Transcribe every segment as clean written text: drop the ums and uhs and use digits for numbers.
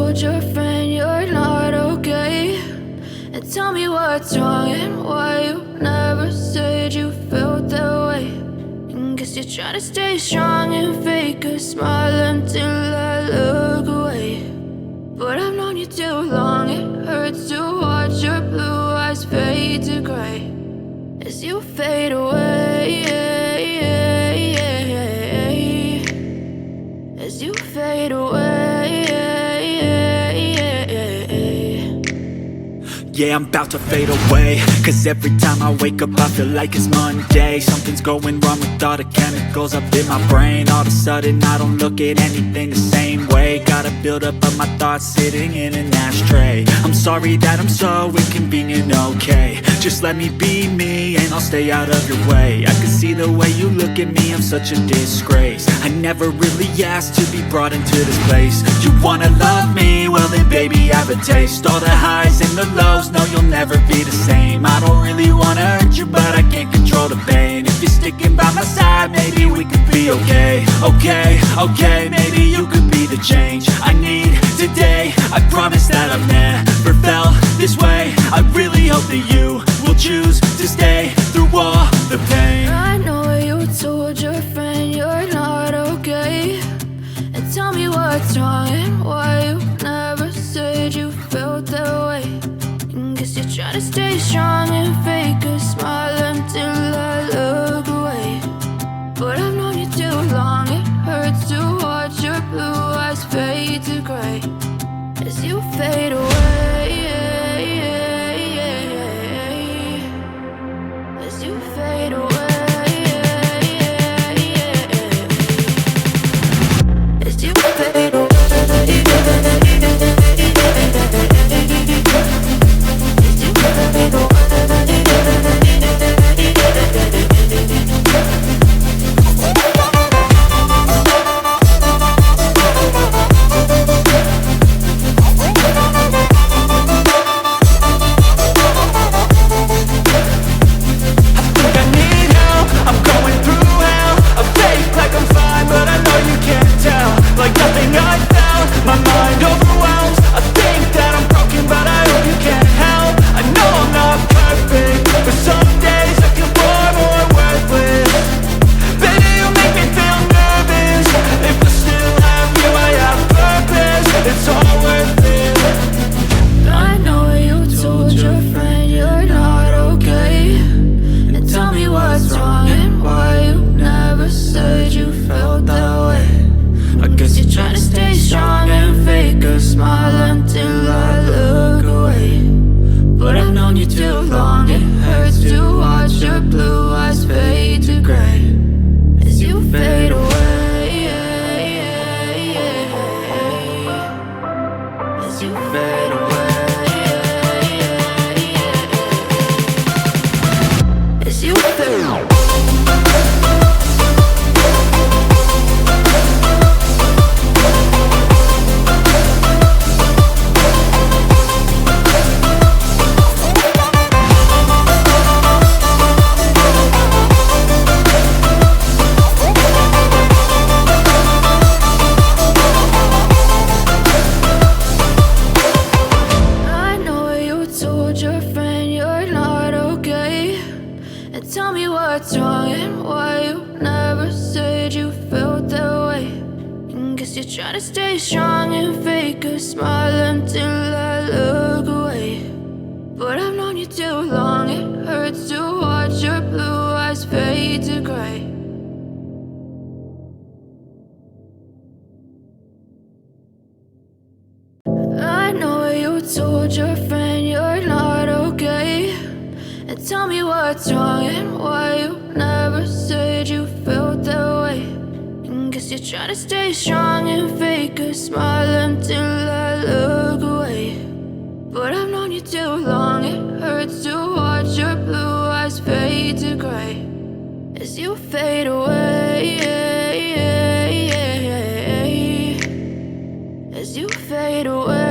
told your friend you're not okay? And tell me what's wrong and why you never said you felt that way. And guess you're trying to stay strong and fake a smile until I look away. But I've known you too long, it hurts to watch your blue eyes fade to gray as you fade away, as you fade away. Yeah, I'm about to fade away, cause every time I wake up I feel like it's Monday. Something's going wrong with all the chemicals up in my brain. All of a sudden I don't look at anything the same way. Gotta build up of my thoughts sitting in an ashtray. I'm sorry that I'm so inconvenient, okay? Just let me be me and I'll stay out of your way. I can see the way you look at me, I'm such a disgrace. I never really asked to be brought into this place. You wanna love me? Well then baby, have a taste. All the highs and the lows, no, you'll never be the same. I don't really wanna hurt you, but I can't control the pain. If you're sticking by my side, maybe we could be okay. Okay, maybe you could be the change I need today. I promise that I've never felt this way. I really hope that you will choose to stay through all the pain. I know you told your friend you're not okay. And tell me what's wrong and why you never said you felt that way. Guess you're trying to stay strong and fake a smile until I look away. But I've known you too long, it hurts to watch your blue eyes fade to gray as you fade away, as you fade away, as you fade away. Told your friend you're not okay. And tell me what's wrong and why you never said you felt that way. And guess you're trying to stay strong and fake a smile until I look away. But I've known you too long, it hurts to watch your blue eyes fade to gray as you fade away, as you fade away.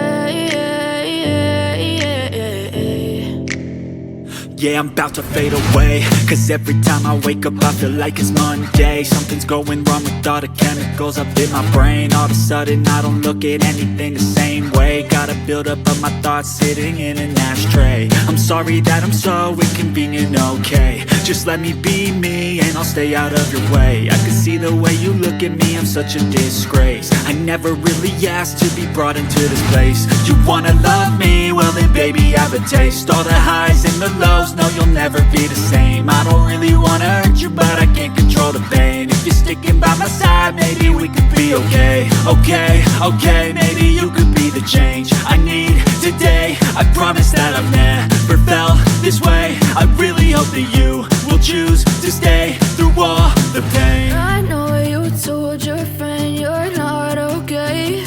Yeah, I'm about to fade away, cause every time I wake up I feel like it's Monday. Something's going wrong with all the chemicals up in my brain. All of a sudden I don't look at anything the same way. Got a buildup of my thoughts sitting in an ashtray. I'm sorry that I'm so inconvenient, okay. Just let me be me and I'll stay out of your way. I can see the way you look at me, I'm such a disgrace. I never really asked to be brought into this place. You wanna love me? Well then baby I have a taste. All the highs and the lows, no you'll never be the same. I don't really wanna hurt you but I can't control the pain. If you're sticking by my side maybe we could be okay. Okay, maybe you could be the change I need today. I promise that I've never felt this way. I really hope that you will choose to stay through all the pain. I know you told your friend you're not okay,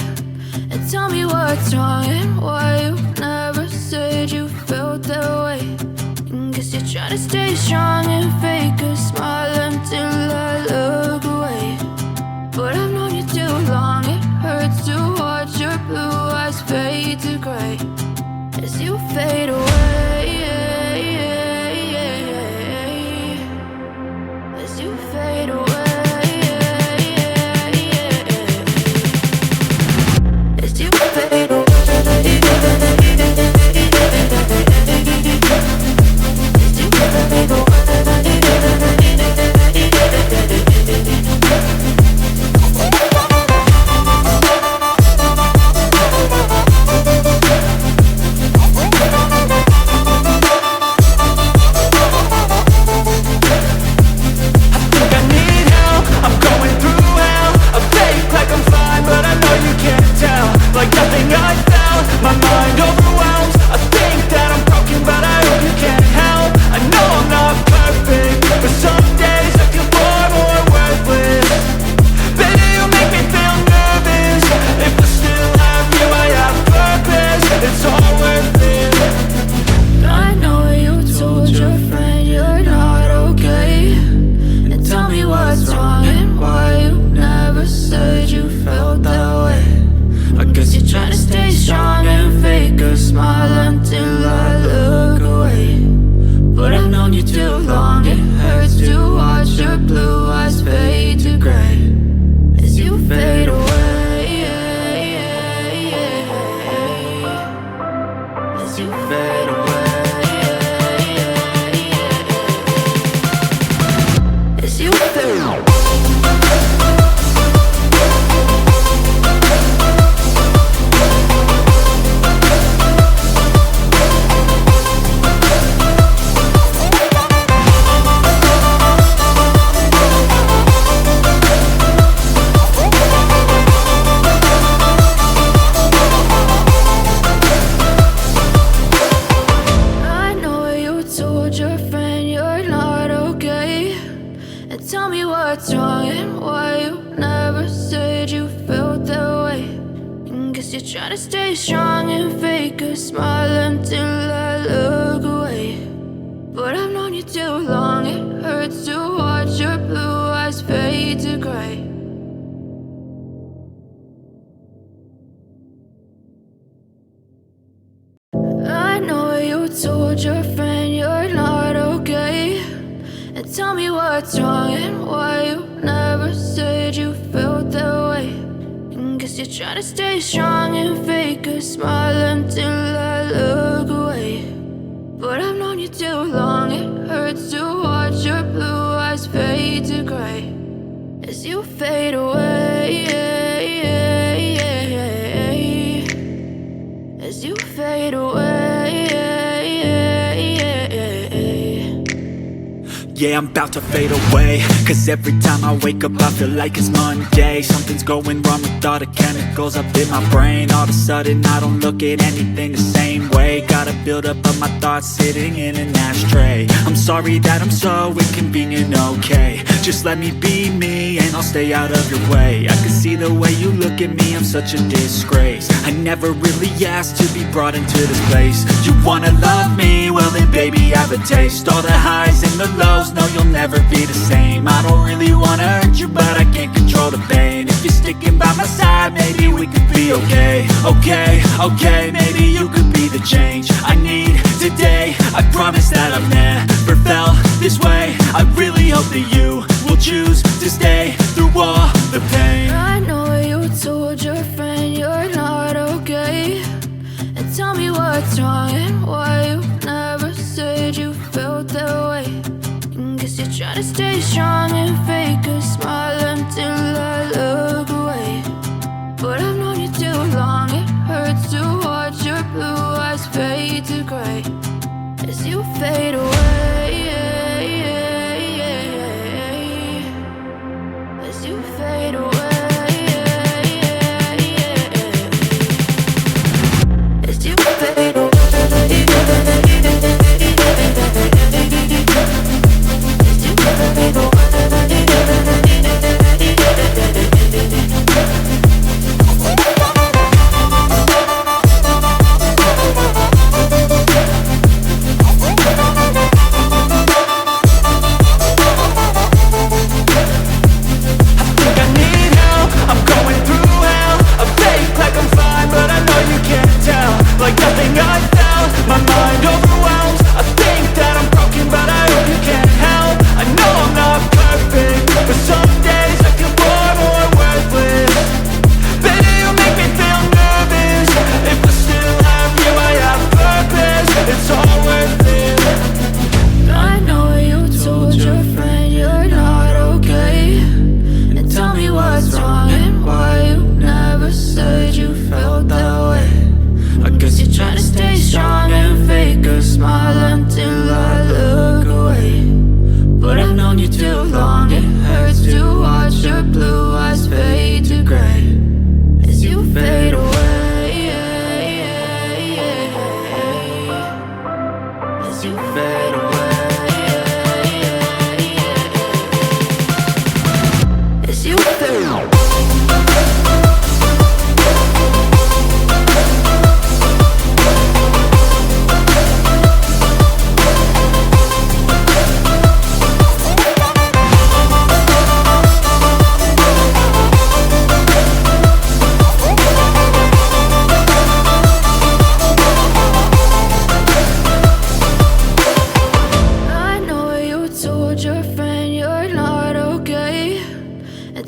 and tell me what's wrong and why you never said you felt that way. Guess you're trying to stay strong and fake a smile until I look away. But I've known you too long, it hurts to watch your blue eyes fade to gray as you fade away. As you fade away. As you fade away. Told your friend you're not okay, and tell me what's wrong and why you never said you felt that way. Guess you're trying to stay strong and fake a smile until I look away. But I've known you too long, it hurts to watch your blue eyes fade to gray as you fade away. As you fade away. Yeah, I'm about to fade away, cause every time I wake up I feel like it's Monday. Something's going wrong with all the chemicals up in my brain. All of a sudden I don't look at anything the same way. Got a buildup of my thoughts sitting in an ashtray. I'm sorry that I'm so inconvenient, okay. Just let me be me and I'll stay out of your way. I can see the way you look at me, I'm such a disgrace. I never really asked to be brought into this place. You wanna love me? Well then baby I have a taste. All the highs and the lows, no you'll never be the same. I don't really wanna hurt you but I can't control the pain. If you're sticking by my side maybe we could be okay. Okay, maybe you could be the change I need today. I promise that I've never felt this way. I really hope that you will choose to stay through all the pain. I know you told your friend you're not okay, and tell me what's wrong and why you never said you felt that way. And guess you're trying to stay strong and fake a smile until I look away. But I've known you too long, it hurts to watch your blue eyes fade to gray as you fade away, as you fade away, as you fade away, as you fade away. Like nothing I felt, my mind overwhelms. I think that I'm broken, but I hope you can't help. I know I'm not perfect, but some days I feel bored or worthless. Baby, you make me feel nervous. If I still have you, I have purpose. It's all worth it. I know you told your friend you're not okay, and tell me what's wrong and why you never said you felt that way. I guess you're trying to stay strong and fake a smile until I look away. But I've known you too long, it hurts to watch your blue eyes fade to gray as you fade away, as you fade away, as you fade away.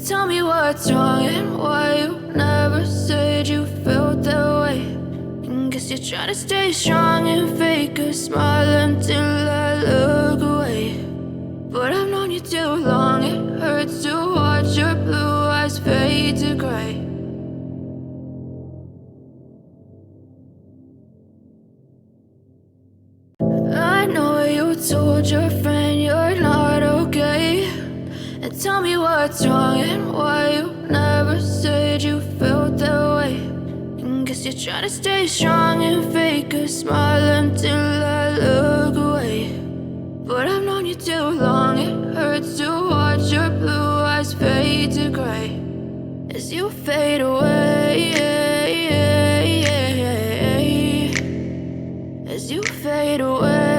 Tell me what's wrong and why you never said you felt that way. And guess you're trying to stay strong and fake a smile until I look away. But I've known you too long, it hurts to watch your blue eyes fade to gray. I know you told your friend you're not okay, and tell me what's wrong and why you never said you felt that way. And guess you're trying to stay strong and fake a smile until I look away. But I've known you too long, it hurts to watch your blue eyes fade to gray as you fade away, as you fade away.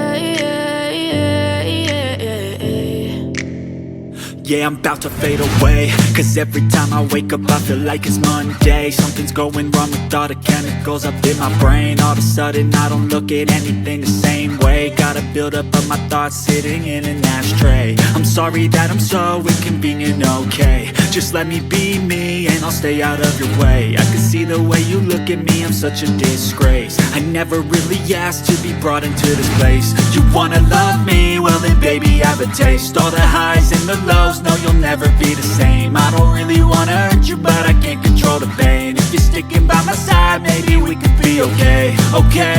Yeah, I'm about to fade away, cause every time I wake up I feel like it's Monday. Something's going wrong with all the chemicals up in my brain. All of a sudden I don't look at anything the same way. Got a buildup of my thoughts sitting in an ashtray. I'm sorry that I'm so inconvenient, okay. Just let me be me and I'll stay out of your way. I can see the way you look at me, I'm such a disgrace. I never really asked to be brought into this place. You wanna love me? Well then baby I have a taste. All the highs and the lows, no you'll never be the same. I don't really wanna hurt you but I can't control the pain. If you're sticking by my side maybe we could be okay, okay.